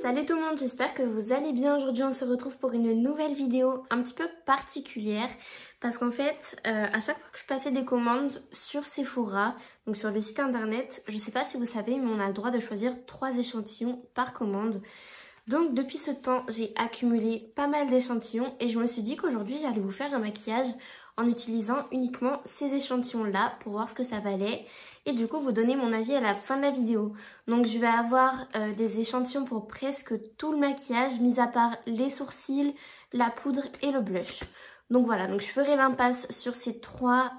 Salut tout le monde, j'espère que vous allez bien. Aujourd'hui on se retrouve pour une nouvelle vidéo un petit peu particulière parce qu'en fait à chaque fois que je passais des commandes sur Sephora, donc sur le site internet, je sais pas si vous savez mais on a le droit de choisir 3 échantillons par commande. Donc depuis ce temps j'ai accumulé pas mal d'échantillons et je me suis dit qu'aujourd'hui j'allais vous faire un maquillage en utilisant uniquement ces échantillons là pour voir ce que ça valait et du coup vous donner mon avis à la fin de la vidéo. Donc je vais avoir des échantillons pour presque tout le maquillage, mis à part les sourcils, la poudre et le blush. Donc voilà, donc je ferai l'impasse sur ces 3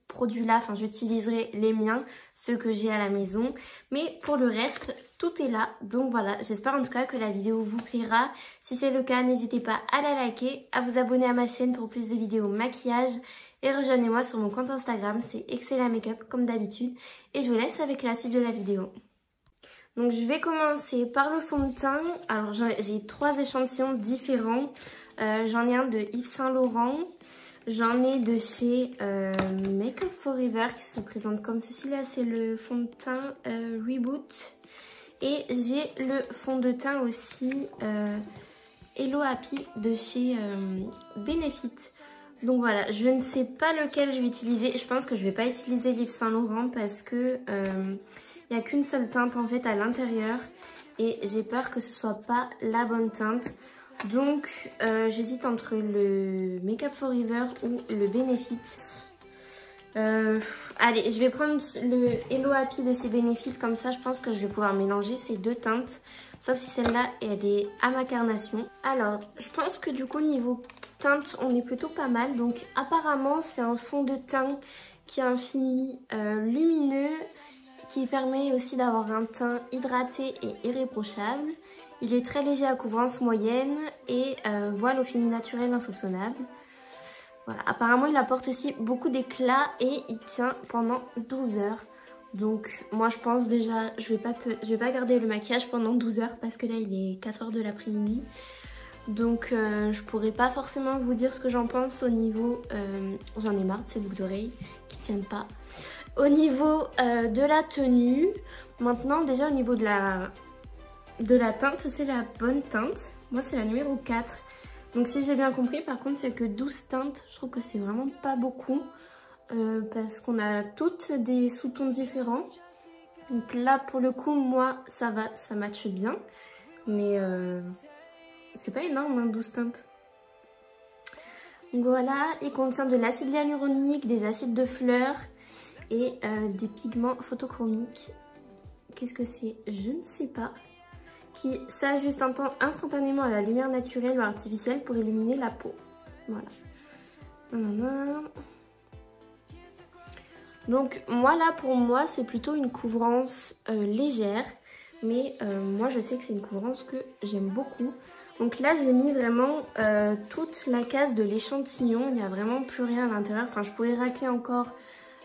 produits là, enfin j'utiliserai les miens, ceux que j'ai à la maison. Mais pour le reste, tout est là, donc voilà, j'espère en tout cas que la vidéo vous plaira. Si c'est le cas, n'hésitez pas à la liker, à vous abonner à ma chaîne pour plus de vidéos maquillage. Et rejoignez-moi sur mon compte Instagram, c'est Excella Makeup comme d'habitude. Et je vous laisse avec la suite de la vidéo. Donc je vais commencer par le fond de teint. Alors j'ai 3 échantillons différents. J'en ai un de Yves Saint Laurent. J'en ai de chez Makeup Forever qui se présente comme ceci. Là c'est le fond de teint Reboot. Et j'ai le fond de teint aussi Hello Happy de chez Benefit. Donc voilà, je ne sais pas lequel je vais utiliser. Je pense que je ne vais pas utiliser Yves Saint Laurent parce que il n'y a qu'une seule teinte en fait à l'intérieur. Et j'ai peur que ce soit pas la bonne teinte. Donc j'hésite entre le Makeup Forever ou le Benefit. Allez, je vais prendre le Hello Happy de chez Benefit. Comme ça, je pense que je vais pouvoir mélanger ces 2 teintes. Sauf si celle-là, elle est à ma carnation. Alors, je pense que du coup, niveau teinte, on est plutôt pas mal. Donc, apparemment, c'est un fond de teint qui a un fini lumineux, qui permet aussi d'avoir un teint hydraté et irréprochable. Il est très léger à couvrance moyenne et voile au fini naturel insoupçonnable. Voilà, apparemment il apporte aussi beaucoup d'éclat et il tient pendant 12 heures. Donc moi je pense déjà, je vais pas garder le maquillage pendant 12 heures parce que là il est 4 heures de l'après-midi. Donc je pourrais pas forcément vous dire ce que j'en pense au niveau, j'en ai marre de ces boucles d'oreilles qui tiennent pas. Au niveau de la tenue, maintenant déjà au niveau de la teinte, c'est la bonne teinte. Moi c'est la numéro 4. Donc si j'ai bien compris, par contre il n'y a que 12 teintes. Je trouve que c'est vraiment pas beaucoup. Parce qu'on a toutes des sous-tons différents. Donc là pour le coup, moi ça va, ça matche bien. Mais c'est pas énorme, hein, 12 teintes. Donc voilà, il contient de l'acide hyaluronique, des acides de fleurs et des pigments photochromiques. Qu'est-ce que c'est? Je ne sais pas. Qui s'ajuste instantanément à la lumière naturelle ou artificielle pour illuminer la peau. Voilà. Donc moi là pour moi c'est plutôt une couvrance légère. Mais moi je sais que c'est une couvrance que j'aime beaucoup. Donc là j'ai mis vraiment toute la case de l'échantillon. Il n'y a vraiment plus rien à l'intérieur. Enfin je pourrais racler encore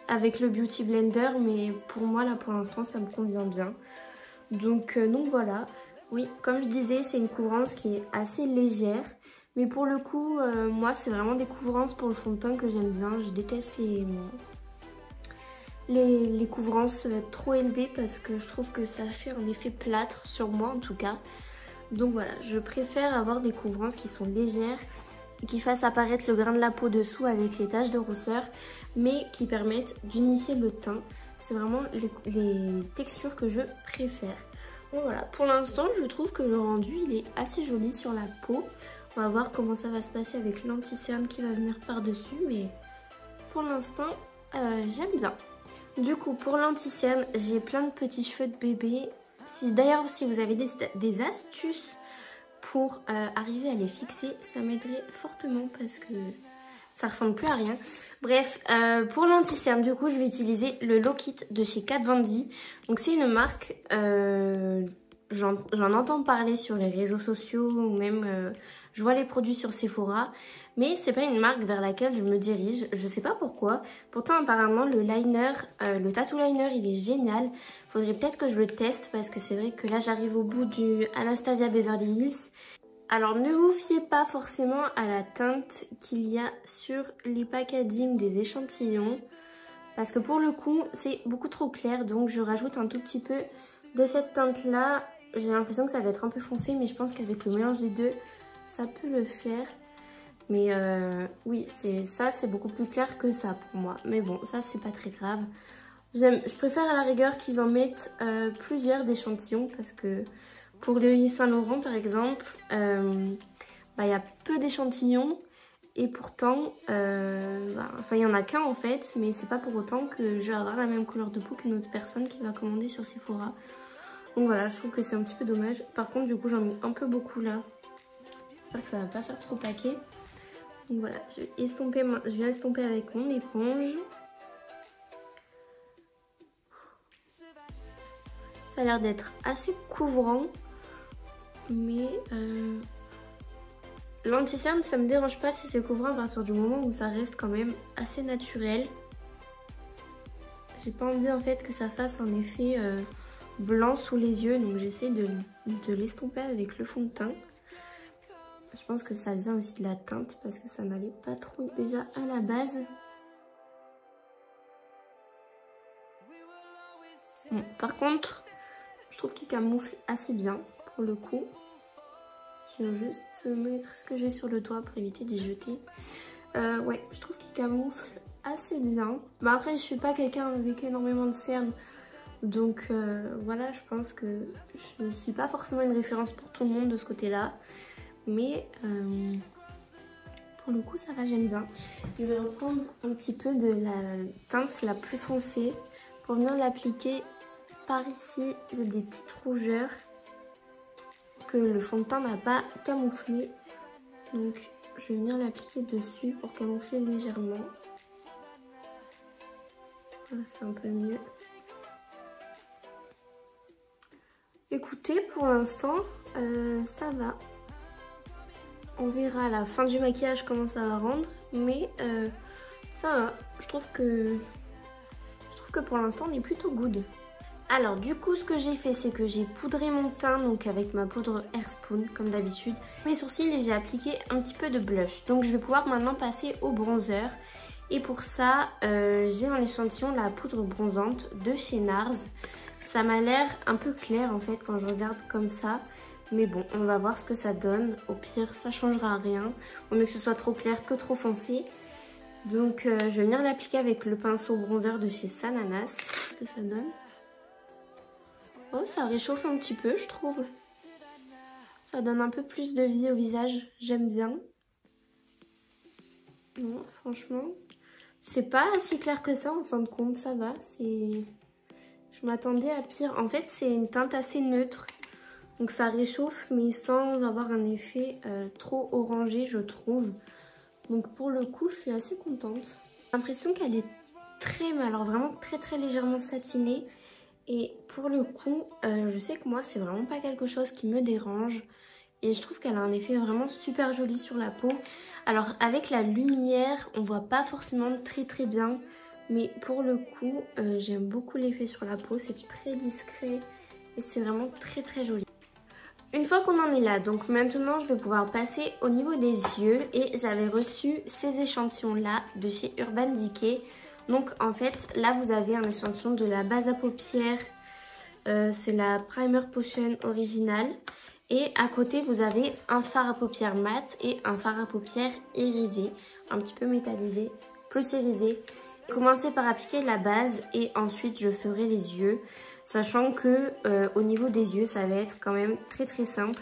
avec le Beauty Blender. Mais pour moi là pour l'instant ça me convient bien. Donc voilà. Oui, comme je disais, c'est une couvrance qui est assez légère. Mais pour le coup, moi, c'est vraiment des couvrances pour le fond de teint que j'aime bien. Je déteste les couvrances trop élevées parce que je trouve que ça fait un effet plâtre sur moi en tout cas. Donc voilà, je préfère avoir des couvrances qui sont légères, qui fassent apparaître le grain de la peau dessous avec les taches de rousseur, mais qui permettent d'unifier le teint. C'est vraiment les textures que je préfère. Donc voilà, pour l'instant je trouve que le rendu il est assez joli sur la peau. On va voir comment ça va se passer avec l'anti-cerne qui va venir par dessus, mais pour l'instant j'aime bien. Du coup pour l'anti-cerne j'ai plein de petits cheveux de bébé. D'ailleurs si vous avez des astuces pour arriver à les fixer, ça m'aiderait fortement parce que ça ressemble plus à rien. Bref, pour l'anti-cerne, du coup, je vais utiliser le Lock It de chez Kat Von D. Donc c'est une marque, j'en entends parler sur les réseaux sociaux ou même je vois les produits sur Sephora. Mais c'est pas une marque vers laquelle je me dirige, je sais pas pourquoi. Pourtant apparemment le liner, le tattoo liner il est génial. Faudrait peut-être que je le teste parce que c'est vrai que là j'arrive au bout du Anastasia Beverly Hills. Alors ne vous fiez pas forcément à la teinte qu'il y a sur les packaging des échantillons. Parce que pour le coup c'est beaucoup trop clair, donc je rajoute un tout petit peu de cette teinte là j'ai l'impression que ça va être un peu foncé, mais je pense qu'avec le mélange des deux, ça peut le faire. Mais oui, c'est beaucoup plus clair que ça pour moi. Mais bon, ça c'est pas très grave. Je préfère à la rigueur qu'ils en mettent plusieurs d'échantillons parce que pour le Yves Saint Laurent par exemple, il y a peu d'échantillons et pourtant, il y en a qu'un en fait, mais c'est pas pour autant que je vais avoir la même couleur de peau qu'une autre personne qui va commander sur Sephora. Donc voilà, je trouve que c'est un petit peu dommage. Par contre, du coup, j'en mets un peu beaucoup là. J'espère que ça va pas faire trop paquet. Donc voilà, je viens estomper avec mon éponge. Ça a l'air d'être assez couvrant, mais l'anti-cerne ça me dérange pas si c'est couvrant à partir du moment où ça reste quand même assez naturel. J'ai pas envie en fait que ça fasse un effet blanc sous les yeux, donc j'essaie de l'estomper avec le fond de teint. Je pense que ça vient aussi de la teinte parce que ça n'allait pas trop déjà à la base. Bon, par contre, je trouve qu'il camoufle assez bien pour le coup. Je viens juste mettre ce que j'ai sur le doigt pour éviter d'y jeter. Ouais, je trouve qu'il camoufle assez bien. Bah après, je suis pas quelqu'un avec énormément de cernes. Donc voilà, je pense que je ne suis pas forcément une référence pour tout le monde de ce côté-là. Mais pour le coup, ça va, j'aime bien. Je vais reprendre un petit peu de la teinte la plus foncée pour venir l'appliquer par ici. J'ai des petites rougeurs que le fond de teint n'a pas camouflé. Donc je vais venir l'appliquer dessus pour camoufler légèrement. Voilà, c'est un peu mieux. Écoutez, pour l'instant, ça va. On verra à la fin du maquillage comment ça va rendre, mais ça va. Je trouve que pour l'instant on est plutôt good. Alors du coup ce que j'ai fait c'est que j'ai poudré mon teint donc avec ma poudre Airspoon comme d'habitude. Mes sourcils et j'ai appliqué un petit peu de blush. Donc je vais pouvoir maintenant passer au bronzer. Et pour ça j'ai en échantillon la poudre bronzante de chez NARS. Ça m'a l'air un peu clair en fait quand je regarde comme ça. Mais bon, on va voir ce que ça donne. Au pire, ça changera rien. Au mieux que ce soit trop clair que trop foncé. Donc, je vais venir l'appliquer avec le pinceau bronzer de chez Sananas. Ce que ça donne. Oh, ça réchauffe un petit peu, je trouve. Ça donne un peu plus de vie au visage. J'aime bien. Non, franchement, c'est pas si clair que ça en fin de compte. Ça va. Je m'attendais à pire. En fait, c'est une teinte assez neutre. Donc ça réchauffe mais sans avoir un effet trop orangé je trouve. Donc pour le coup je suis assez contente. J'ai l'impression qu'elle est très, mais alors vraiment très légèrement satinée. Et pour le coup je sais que moi c'est vraiment pas quelque chose qui me dérange. Et je trouve qu'elle a un effet vraiment super joli sur la peau. Alors avec la lumière on voit pas forcément très bien. Mais pour le coup j'aime beaucoup l'effet sur la peau. C'est très discret et c'est vraiment très joli. Une fois qu'on en est là, donc maintenant je vais pouvoir passer au niveau des yeux et j'avais reçu ces échantillons là de chez Urban Decay. Donc en fait là vous avez un échantillon de la base à paupières, c'est la Primer Potion originale. Et à côté vous avez un fard à paupières mat et un fard à paupières irisé, un petit peu métallisé, plus irisé. Commencez par appliquer la base et ensuite je ferai les yeux. Sachant que au niveau des yeux, ça va être quand même très simple.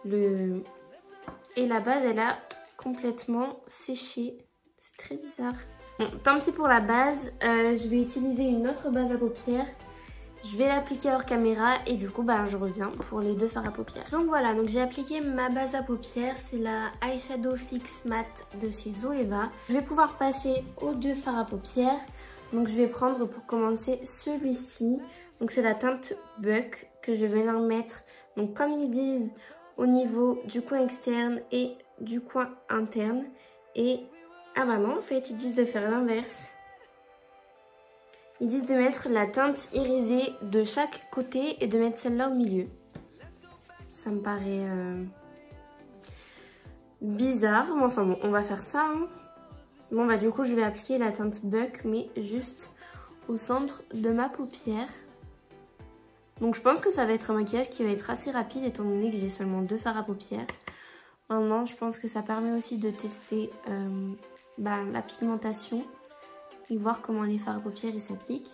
Et la base, elle a complètement séché. C'est très bizarre. Bon, tant pis pour la base. Je vais utiliser une autre base à paupières. Je vais l'appliquer hors caméra et du coup, je reviens pour les deux fards à paupières. Donc voilà, donc j'ai appliqué ma base à paupières. C'est la Eyeshadow Fix Matte de chez Zoeva. Je vais pouvoir passer aux deux fards à paupières. Donc je vais prendre pour commencer celui-ci. Donc c'est la teinte Buck que je vais leur mettre. Donc comme ils disent au niveau du coin externe et du coin interne. Et ah bah non en fait ils disent de faire l'inverse. Ils disent de mettre la teinte irisée de chaque côté et de mettre celle-là au milieu. Ça me paraît bizarre. Mais enfin bon on va faire ça. Hein. Bon du coup je vais appliquer la teinte Buck mais juste au centre de ma paupière. Donc je pense que ça va être un maquillage qui va être assez rapide étant donné que j'ai seulement 2 fards à paupières. Maintenant je pense que ça permet aussi de tester la pigmentation et voir comment les fards à paupières ils s'appliquent.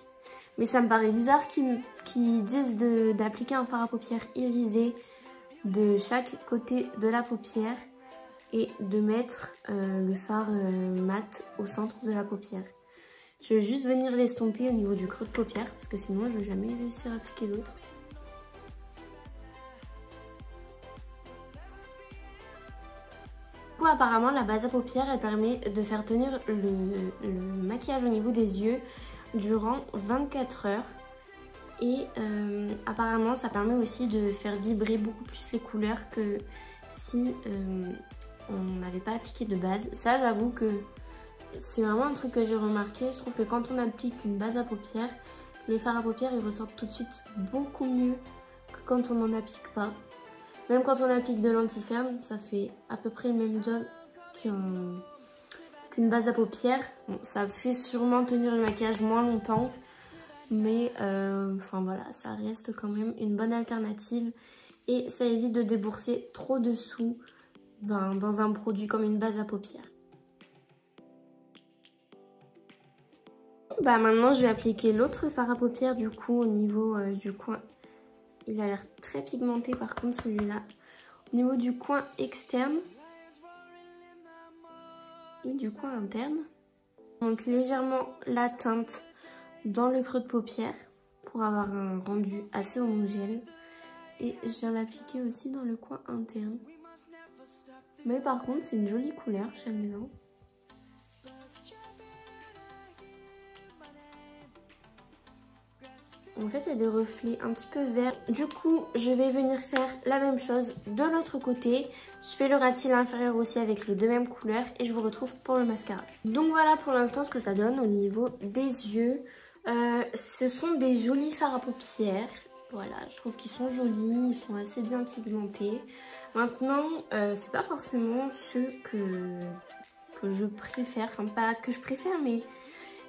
Mais ça me paraît bizarre qu'ils disent d'appliquer un fard à paupières irisé de chaque côté de la paupière et de mettre le fard mat au centre de la paupière. Je vais juste venir l'estomper au niveau du creux de paupière parce que sinon je vais jamais réussir à appliquer l'autre. Du coup, apparemment la base à paupières elle permet de faire tenir le maquillage au niveau des yeux durant 24 heures. Et apparemment ça permet aussi de faire vibrer beaucoup plus les couleurs que si on n'avait pas appliqué de base. Ça j'avoue que c'est vraiment un truc que j'ai remarqué. Je trouve que quand on applique une base à paupières, les fards à paupières ils ressortent tout de suite beaucoup mieux que quand on n'en applique pas. Même quand on applique de l'anti-cerne, ça fait à peu près le même job qu'une base à paupières. Bon, ça fait sûrement tenir le maquillage moins longtemps. Mais enfin voilà, ça reste quand même une bonne alternative. Et ça évite de débourser trop de sous dans un produit comme une base à paupières. Maintenant je vais appliquer l'autre fard à paupières du coup au niveau du coin. Il a l'air très pigmenté par contre celui-là. Au niveau du coin externe et du coin interne. On monte légèrement la teinte dans le creux de paupière pour avoir un rendu assez homogène. Et je viens l'appliquer aussi dans le coin interne. Mais par contre c'est une jolie couleur, j'aime bien. En fait, il y a des reflets un petit peu verts. Du coup, je vais venir faire la même chose de l'autre côté. Je fais le ras de cils inférieur aussi avec les deux mêmes couleurs et je vous retrouve pour le mascara. Donc voilà pour l'instant ce que ça donne au niveau des yeux. Ce sont des jolis fards à paupières. Voilà, je trouve qu'ils sont jolis, ils sont assez bien pigmentés. Maintenant, c'est pas forcément ceux que je préfère. Enfin, pas que je préfère, mais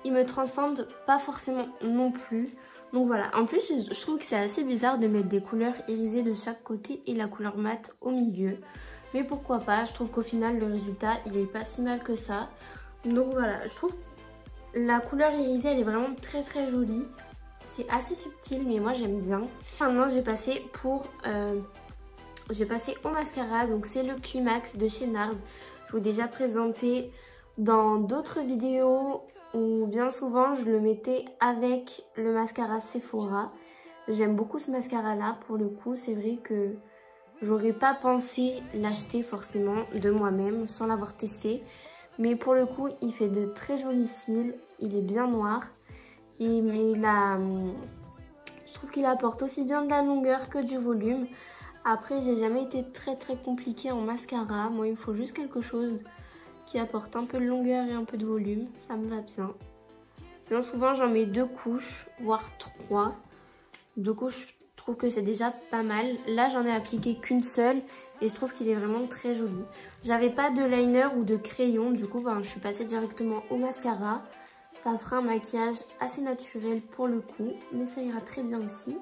ils me transcendent pas forcément non plus. Donc voilà, en plus je trouve que c'est assez bizarre de mettre des couleurs irisées de chaque côté et la couleur mate au milieu. Mais pourquoi pas, je trouve qu'au final le résultat il est pas si mal que ça. Donc voilà, je trouve la couleur irisée elle est vraiment très très jolie. C'est assez subtil mais moi j'aime bien. Maintenant je vais passer au mascara, donc c'est le Climax de chez NARS. Je vous ai déjà présenté dans d'autres vidéos où bien souvent je le mettais avec le mascara Sephora. J'aime beaucoup ce mascara là, pour le coup c'est vrai que j'aurais pas pensé l'acheter forcément de moi-même sans l'avoir testé. Mais pour le coup il fait de très jolis cils, il est bien noir et je trouve qu'il apporte aussi bien de la longueur que du volume. Après j'ai jamais été très compliquée en mascara, moi il me faut juste quelque chose qui apporte un peu de longueur et un peu de volume, ça me va bien. Sinon souvent j'en mets 2 couches, voire 3. 2 couches, je trouve que c'est déjà pas mal. Là j'en ai appliqué qu'une seule et je trouve qu'il est vraiment très joli. J'avais pas de liner ou de crayon, du coup je suis passée directement au mascara. Ça fera un maquillage assez naturel pour le coup, mais ça ira très bien aussi.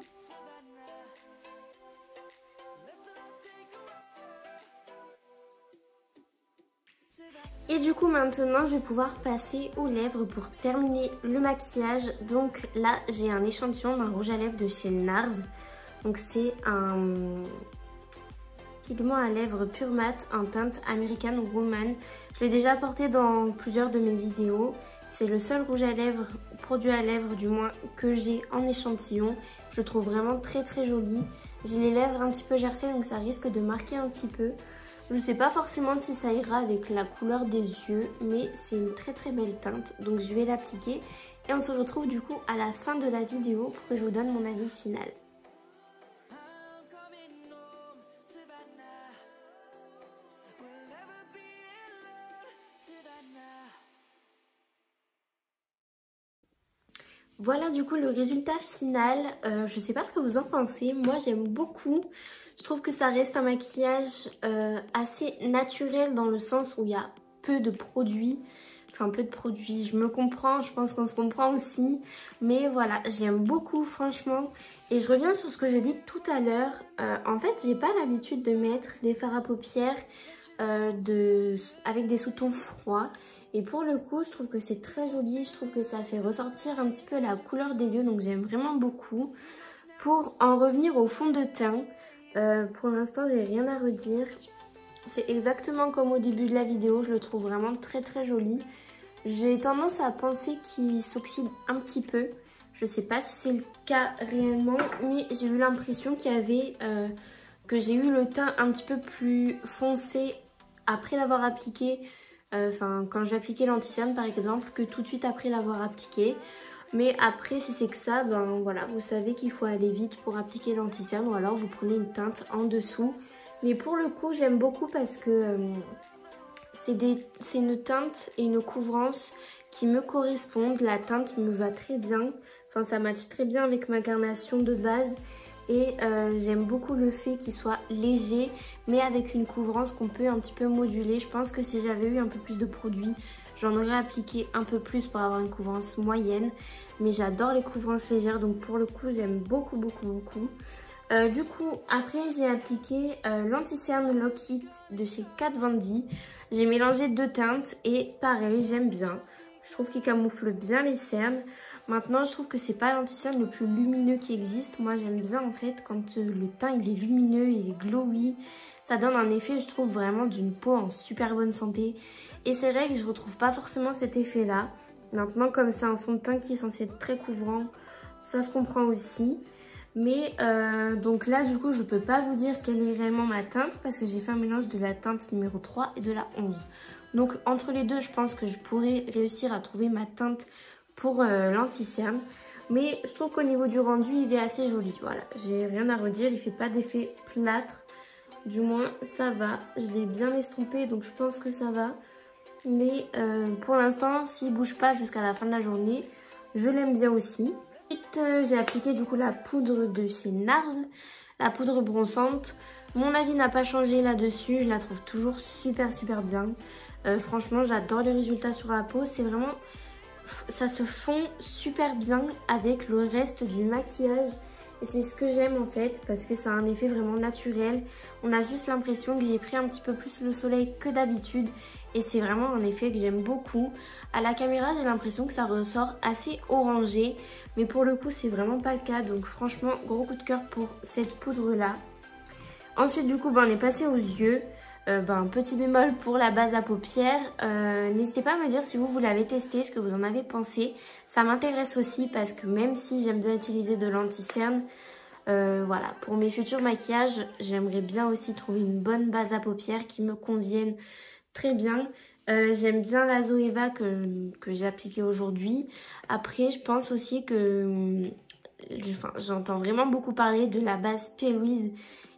Et du coup maintenant je vais pouvoir passer aux lèvres pour terminer le maquillage. Donc là j'ai un échantillon d'un rouge à lèvres de chez NARS. Donc c'est un pigment à lèvres pur mat en teinte American Woman. Je l'ai déjà porté dans plusieurs de mes vidéos. C'est le seul rouge à lèvres, produit à lèvres du moins, que j'ai en échantillon. Je le trouve vraiment très joli. J'ai les lèvres un petit peu gercées donc ça risque de marquer un petit peu. Je ne sais pas forcément si ça ira avec la couleur des yeux, mais c'est une très belle teinte. Donc je vais l'appliquer et on se retrouve du coup à la fin de la vidéo pour que je vous donne mon avis final. Voilà du coup le résultat final. Je sais pas ce que vous en pensez, moi j'aime beaucoup. Je trouve que ça reste un maquillage assez naturel dans le sens où il y a peu de produits. enfin peu de produits. Je me comprends, je pense qu'on se comprend aussi. Mais voilà, j'aime beaucoup franchement. Et je reviens sur ce que j'ai dit tout à l'heure. En fait, j'ai pas l'habitude de mettre des fards à paupières avec des sous-tons froids. Et pour le coup, je trouve que c'est très joli. Je trouve que ça fait ressortir un petit peu la couleur des yeux. Donc j'aime vraiment beaucoup. Pour en revenir au fond de teint, pour l'instant, j'ai rien à redire. C'est exactement comme au début de la vidéo. Je le trouve vraiment très très joli. J'ai tendance à penser qu'il s'oxyde un petit peu. Je sais pas si c'est le cas réellement, mais j'ai eu l'impression qu'il y avait... que j'ai eu le teint un petit peu plus foncé après l'avoir appliqué. Enfin, quand j'ai appliqué l'anti-cerne par exemple, que tout de suite après l'avoir appliqué. Mais après, si c'est que ça, ben voilà, vous savez qu'il faut aller vite pour appliquer l'anti-cerne ou alors vous prenez une teinte en dessous. Mais pour le coup, j'aime beaucoup parce que c'est une teinte et une couvrance qui me correspondent. La teinte me va très bien. Enfin, ça matche très bien avec ma carnation de base. Et j'aime beaucoup le fait qu'il soit léger, mais avec une couvrance qu'on peut un petit peu moduler. Je pense que si j'avais eu un peu plus de produits, j'en aurais appliqué un peu plus pour avoir une couvrance moyenne. Mais j'adore les couvrances légères, donc pour le coup, j'aime beaucoup, beaucoup, beaucoup. Du coup, après, j'ai appliqué l'anti-cerne Lock It de chez Kat Von D. J'ai mélangé deux teintes et pareil, j'aime bien. Je trouve qu'il camoufle bien les cernes. Maintenant, je trouve que c'est pas l'anti-cerne le plus lumineux qui existe. Moi, j'aime bien en fait quand le teint il est lumineux, il est glowy. Ça donne un effet, je trouve, vraiment d'une peau en super bonne santé. Et c'est vrai que je retrouve pas forcément cet effet-là. Maintenant, comme c'est un fond de teint qui est censé être très couvrant, ça se comprend aussi. Mais donc là, du coup, je peux pas vous dire quelle est réellement ma teinte parce que j'ai fait un mélange de la teinte numéro 3 et de la 11. Donc, entre les deux, je pense que je pourrais réussir à trouver ma teinte pour l'anti-cerne. Mais je trouve qu'au niveau du rendu, il est assez joli. Voilà, j'ai rien à redire, il fait pas d'effet plâtre. Du moins, ça va. Je l'ai bien estompé, donc je pense que ça va. Mais pour l'instant, s'il bouge pas jusqu'à la fin de la journée, je l'aime bien aussi. Ensuite, j'ai appliqué du coup la poudre de chez NARS, la poudre bronzante. Mon avis n'a pas changé là-dessus, je la trouve toujours super super bien. Franchement, j'adore le résultat sur la peau, c'est vraiment... Ça se fond super bien avec le reste du maquillage. Et c'est ce que j'aime en fait parce que ça a un effet vraiment naturel. On a juste l'impression que j'ai pris un petit peu plus le soleil que d'habitude. Et c'est vraiment un effet que j'aime beaucoup. À la caméra, j'ai l'impression que ça ressort assez orangé. Mais pour le coup, c'est vraiment pas le cas. Donc franchement, gros coup de cœur pour cette poudre-là. Ensuite, du coup, on est passé aux yeux. Petit bémol pour la base à paupières. N'hésitez pas à me dire si vous l'avez testé, ce que vous en avez pensé. Ça m'intéresse aussi parce que même si j'aime bien utiliser de l'anti-cerne, voilà, pour mes futurs maquillages, j'aimerais bien aussi trouver une bonne base à paupières qui me convienne très bien. J'aime bien la Zoeva que j'ai appliquée aujourd'hui. Après, je pense aussi que j'entends vraiment beaucoup parler de la base P. Louise.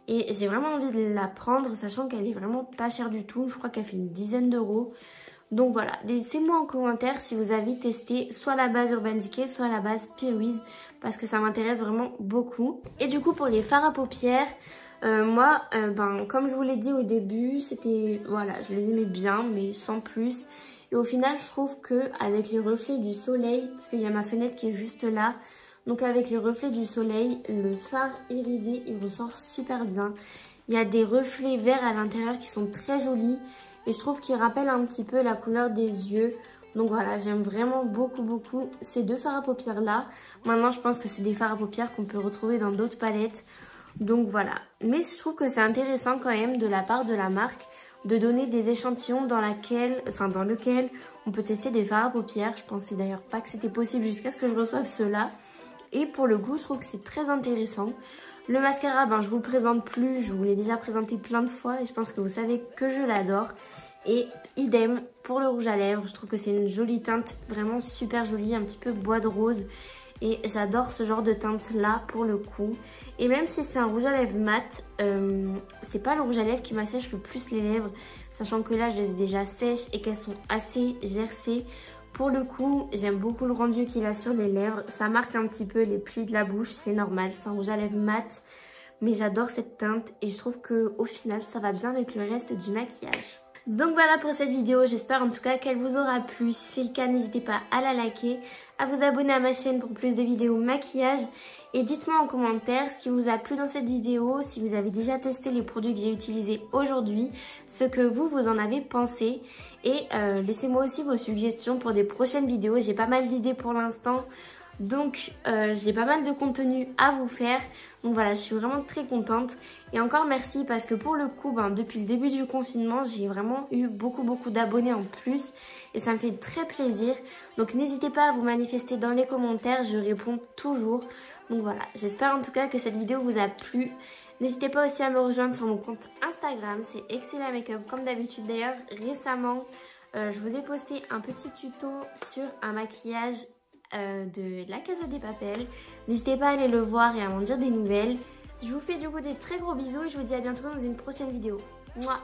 Et j'ai vraiment envie de la prendre, sachant qu'elle est vraiment pas chère du tout. Je crois qu'elle fait une dizaine d'euros. Donc voilà, laissez-moi en commentaire si vous avez testé soit la base Urban Decay, soit la base P. Louise, parce que ça m'intéresse vraiment beaucoup. Et du coup, pour les fards à paupières, moi, comme je vous l'ai dit au début, c'était, voilà, je les aimais bien, mais sans plus. Et au final, je trouve que avec les reflets du soleil, parce qu'il y a ma fenêtre qui est juste là, donc avec les reflets du soleil, le fard irisé, il ressort super bien. Il y a des reflets verts à l'intérieur qui sont très jolis. Et je trouve qu'ils rappellent un petit peu la couleur des yeux. Donc voilà, j'aime vraiment beaucoup, beaucoup ces deux fards à paupières là. Maintenant, je pense que c'est des fards à paupières qu'on peut retrouver dans d'autres palettes. Donc voilà. Mais je trouve que c'est intéressant quand même de la part de la marque de donner des échantillons dans lequel on peut tester des fards à paupières. Je pensais d'ailleurs pas que c'était possible jusqu'à ce que je reçoive ceux-là. Et pour le coup, je trouve que c'est très intéressant. Le mascara, je vous le présente plus. Je vous l'ai déjà présenté plein de fois et je pense que vous savez que je l'adore. Et idem pour le rouge à lèvres. Je trouve que c'est une jolie teinte, vraiment super jolie, un petit peu bois de rose. Et j'adore ce genre de teinte là pour le coup. Et même si c'est un rouge à lèvres mat, c'est pas le rouge à lèvres qui m'assèche le plus les lèvres. Sachant que là, je les ai déjà sèches et qu'elles sont assez gercées. Pour le coup, j'aime beaucoup le rendu qu'il a sur les lèvres. Ça marque un petit peu les plis de la bouche, c'est normal. C'est un rouge à lèvres mat, mais j'adore cette teinte et je trouve qu'au final, ça va bien avec le reste du maquillage. Donc voilà pour cette vidéo, j'espère en tout cas qu'elle vous aura plu. Si c'est le cas, n'hésitez pas à la liker, à vous abonner à ma chaîne pour plus de vidéos maquillage. Et dites-moi en commentaire ce qui vous a plu dans cette vidéo, si vous avez déjà testé les produits que j'ai utilisés aujourd'hui, ce que vous en avez pensé. Et laissez-moi aussi vos suggestions pour des prochaines vidéos, j'ai pas mal d'idées pour l'instant. Donc j'ai pas mal de contenu à vous faire. Donc voilà, je suis vraiment très contente. Et encore merci parce que pour le coup, depuis le début du confinement, j'ai vraiment eu beaucoup d'abonnés en plus. Et ça me fait très plaisir. Donc n'hésitez pas à vous manifester dans les commentaires, je réponds toujours. Donc voilà, j'espère en tout cas que cette vidéo vous a plu. N'hésitez pas aussi à me rejoindre sur mon compte Instagram, c'est Excella Makeup comme d'habitude. D'ailleurs, récemment, je vous ai posté un petit tuto sur un maquillage de La Casa de Papel. N'hésitez pas à aller le voir et à m'en dire des nouvelles. Je vous fais du coup des très gros bisous et je vous dis à bientôt dans une prochaine vidéo. Mouah.